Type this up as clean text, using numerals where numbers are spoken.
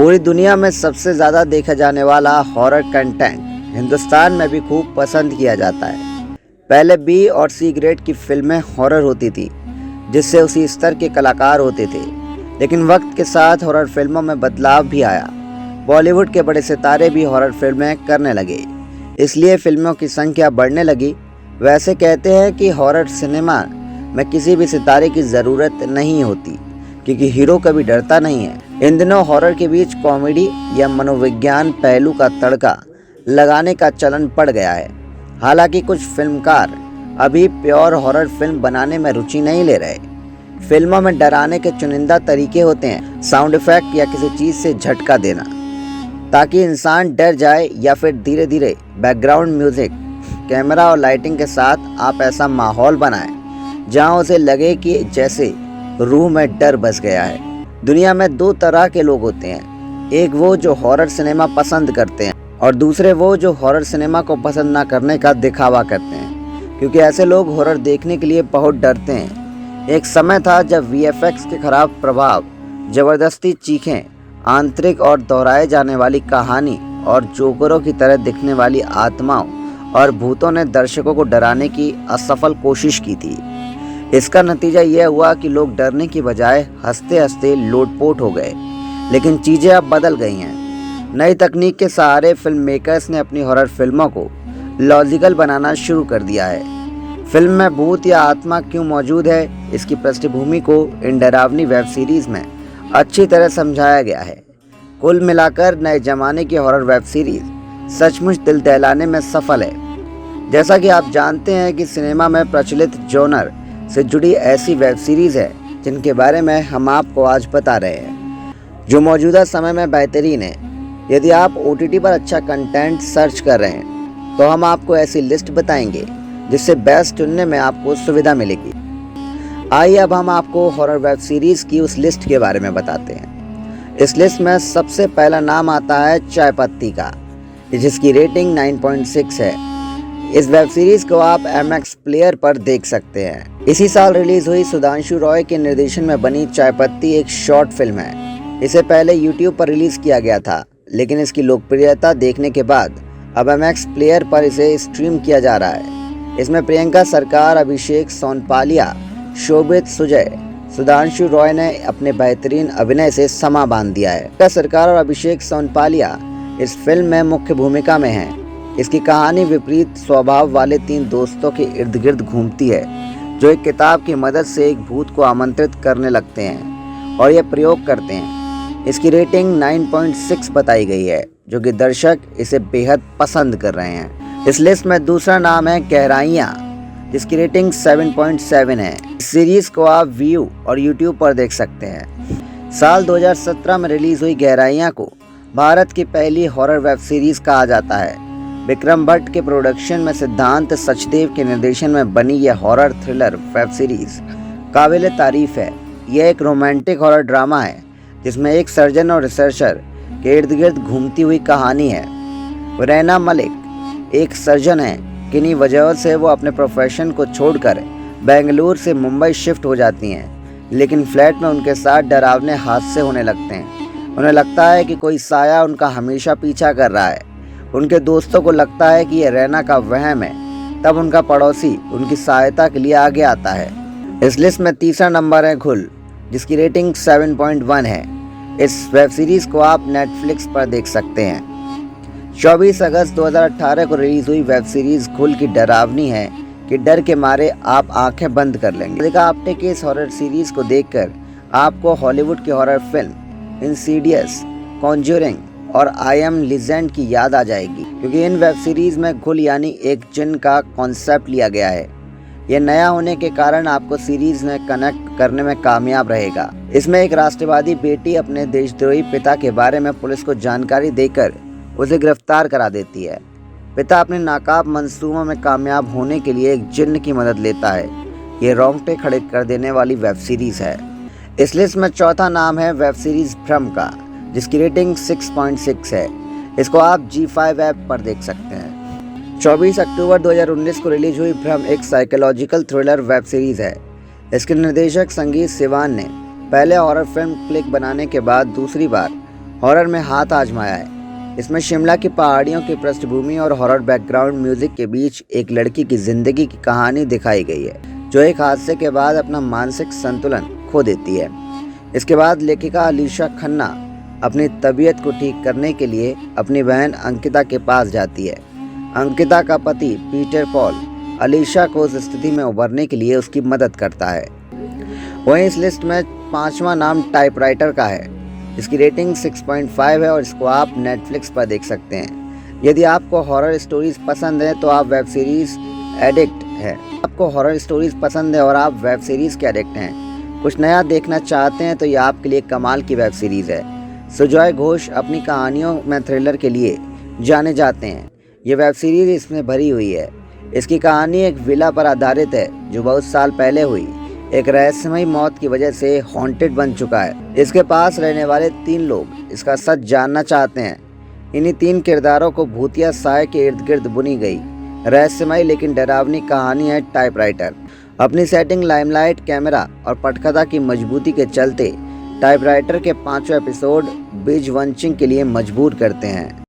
पूरी दुनिया में सबसे ज़्यादा देखा जाने वाला हॉरर कंटेंट हिंदुस्तान में भी खूब पसंद किया जाता है। पहले बी और सी ग्रेड की फिल्में हॉरर होती थी, जिससे उसी स्तर के कलाकार होते थे। लेकिन वक्त के साथ हॉरर फिल्मों में बदलाव भी आया। बॉलीवुड के बड़े सितारे भी हॉरर फिल्में करने लगे, इसलिए फिल्मों की संख्या बढ़ने लगी। वैसे कहते हैं कि हॉरर सिनेमा में किसी भी सितारे की ज़रूरत नहीं होती, क्योंकि हीरो कभी डरता नहीं है। इन दिनों हॉरर के बीच कॉमेडी या मनोविज्ञान पहलू का तड़का लगाने का चलन पड़ गया है। हालांकि कुछ फिल्मकार अभी प्योर हॉरर फिल्म बनाने में रुचि नहीं ले रहे। फिल्मों में डराने के चुनिंदा तरीके होते हैं, साउंड इफेक्ट या किसी चीज़ से झटका देना ताकि इंसान डर जाए, या फिर धीरे धीरे बैकग्राउंड म्यूजिक, कैमरा और लाइटिंग के साथ आप ऐसा माहौल बनाएं जहां उसे लगे कि जैसे रूह में डर बस गया है। दुनिया में दो तरह के लोग होते हैं, एक वो जो हॉरर सिनेमा पसंद करते हैं और दूसरे वो जो हॉरर सिनेमा को पसंद ना करने का दिखावा करते हैं, क्योंकि ऐसे लोग हॉरर देखने के लिए बहुत डरते हैं। एक समय था जब वीएफएक्स के खराब प्रभाव, ज़बरदस्ती चीखें, आंतरिक और दोहराए जाने वाली कहानी और जोकरों की तरह दिखने वाली आत्माओं और भूतों ने दर्शकों को डराने की असफल कोशिश की थी। इसका नतीजा यह हुआ कि लोग डरने की बजाय हंसते हंसते लोटपोट हो गए। लेकिन चीज़ें अब बदल गई हैं। नई तकनीक के सहारे फिल्म मेकर्स ने अपनी हॉरर फिल्मों को लॉजिकल बनाना शुरू कर दिया है। फिल्म में भूत या आत्मा क्यों मौजूद है, इसकी पृष्ठभूमि को इन डरावनी वेब सीरीज़ में अच्छी तरह समझाया गया है। कुल मिलाकर नए जमाने की हॉरर वेब सीरीज़ सचमुच दिल दहलाने में सफल है। जैसा कि आप जानते हैं कि सिनेमा में प्रचलित जॉनर से जुड़ी ऐसी वेब सीरीज़ है जिनके बारे में हम आपको आज बता रहे हैं, जो मौजूदा समय में बेहतरीन है। यदि आप OTT पर अच्छा कंटेंट सर्च कर रहे हैं तो हम आपको ऐसी लिस्ट बताएंगे जिससे बेस्ट चुनने में आपको सुविधा मिलेगी। आइए अब हम आपको हॉरर वेब सीरीज़ की उस लिस्ट के बारे में बताते हैं। इस लिस्ट में सबसे पहला नाम आता है चाय पत्ती का, जिसकी रेटिंग 9.6 है। इस वेब सीरीज़ को आप MX प्लेयर पर देख सकते हैं। इसी साल रिलीज़ हुई सुधांशु रॉय के निर्देशन में बनी चाय पत्ती एक शॉर्ट फिल्म है। इसे पहले YouTube पर रिलीज़ किया गया था, लेकिन इसकी लोकप्रियता देखने के बाद अब MX प्लेयर पर इसे स्ट्रीम किया जा रहा है। इसमें प्रियंका सरकार, अभिषेक सोनपालिया, शोभित सुजय, सुधांशु रॉय ने अपने बेहतरीन अभिनय से समा बांध दिया है। प्रियंका सरकार और अभिषेक सोनपालिया इस फिल्म में मुख्य भूमिका में हैं। इसकी कहानी विपरीत स्वभाव वाले 3 दोस्तों के इर्द गिर्द घूमती है, जो एक किताब की मदद से एक भूत को आमंत्रित करने लगते हैं और यह प्रयोग करते हैं। इसकी रेटिंग 9.6 बताई गई है, जो कि दर्शक इसे बेहद पसंद कर रहे हैं। इस लिस्ट में दूसरा नाम है गहराइयाँ, जिसकी रेटिंग 7.7 है। इस सीरीज़ को आप व्यू और YouTube पर देख सकते हैं। साल 2017 में रिलीज़ हुई गहराइयाँ को भारत की पहली हॉरर वेब सीरीज़ कहा जाता है। विक्रम भट्ट के प्रोडक्शन में सिद्धांत सचदेव के निर्देशन में बनी यह हॉरर थ्रिलर वेब सीरीज़ काबिल तारीफ है। यह एक रोमांटिक हॉरर ड्रामा है जिसमें एक सर्जन और रिसर्चर के इर्द गिर्द घूमती हुई कहानी है। रैना मलिक एक सर्जन है, किन्हीं वजहों से वो अपने प्रोफेशन को छोड़कर बेंगलुरु से मुंबई शिफ्ट हो जाती हैं, लेकिन फ्लैट में उनके साथ डरावने हादसे होने लगते हैं। उन्हें लगता है कि कोई साया उनका हमेशा पीछा कर रहा है। उनके दोस्तों को लगता है कि यह रैना का वहम है। तब उनका पड़ोसी उनकी सहायता के लिए आगे आता है। इस लिस्ट में तीसरा नंबर है घुल, जिसकी रेटिंग 7.1 है। इस वेब सीरीज़ को आप नेटफ्लिक्स पर देख सकते हैं। 24 अगस्त 2018 को रिलीज़ हुई वेब सीरीज़ घुल की डरावनी है कि डर के मारे आप आंखें बंद कर लेंगे। देखा आपने कि इस हॉरर सीरीज़ को देखकर आपको हॉलीवुड की हॉरर फिल्म इंसीडियस, कॉन्ज्यूरिंग और आई एम लीजेंड की याद आ जाएगी, क्योंकि इन वेब सीरीज़ में घुल यानी एक जिन का कॉन्सेप्ट लिया गया है। यह नया होने के कारण आपको सीरीज़ में कनेक्ट करने में कामयाब रहेगा। इसमें एक राष्ट्रवादी बेटी अपने देशद्रोही पिता के बारे में पुलिस को जानकारी देकर उसे गिरफ्तार करा देती है। पिता अपने नाकाब मंसूबों में कामयाब होने के लिए एक जिन्न की मदद लेता है। ये रोंगटे खड़े कर देने वाली वेब सीरीज़ है। इस लिस्ट में चौथा नाम है वेब सीरीज़ भ्रम का, जिसकी रेटिंग 6.6 है। इसको आप G5 ऐप पर देख सकते हैं। 24 अक्टूबर 2019 को रिलीज हुई भ्रम एक साइकोलॉजिकल थ्रिलर वेब सीरीज़ है। इसके निर्देशक संगीत सिवान ने पहले हॉरर फिल्म क्लिक बनाने के बाद दूसरी बार हॉरर में हाथ आजमाया है। इसमें शिमला की पहाड़ियों की पृष्ठभूमि और हॉरर बैकग्राउंड म्यूजिक के बीच एक लड़की की जिंदगी की कहानी दिखाई गई है, जो एक हादसे के बाद अपना मानसिक संतुलन खो देती है। इसके बाद लेखिका अलीशा खन्ना अपनी तबीयत को ठीक करने के लिए अपनी बहन अंकिता के पास जाती है। अंकिता का पति पीटर पॉल अलीशा को उस स्थिति में उबरने के लिए उसकी मदद करता है। वहीं इस लिस्ट में 5वां नाम टाइपराइटर का है। इसकी रेटिंग 6.5 है और इसको आप नेटफ्लिक्स पर देख सकते हैं। यदि आपको हॉरर स्टोरीज पसंद है तो आप वेब सीरीज एडिक्ट हैं। आपको हॉरर स्टोरीज पसंद है और आप वेब सीरीज के एडिक्ट हैं, कुछ नया देखना चाहते हैं तो ये आपके लिए कमाल की वेब सीरीज है। सुजॉय घोष अपनी कहानियों में थ्रिलर के लिए जाने जाते हैं। ये वेब सीरीज इसमें भरी हुई है। इसकी कहानी एक विला पर आधारित है जो बहुत साल पहले हुई एक रहस्यमयी मौत की वजह से हॉन्टेड बन चुका है। इसके पास रहने वाले 3 लोग इसका सच जानना चाहते हैं। इन्हीं 3 किरदारों को भूतिया साय के इर्द गिर्द बुनी गई रहस्यमयी लेकिन डरावनी कहानी है टाइपराइटर। अपनी सेटिंग, लाइमलाइट, कैमरा और पटकथा की मजबूती के चलते टाइपराइटर के 5वें एपिसोड बिंज वॉचिंग के लिए मजबूर करते हैं।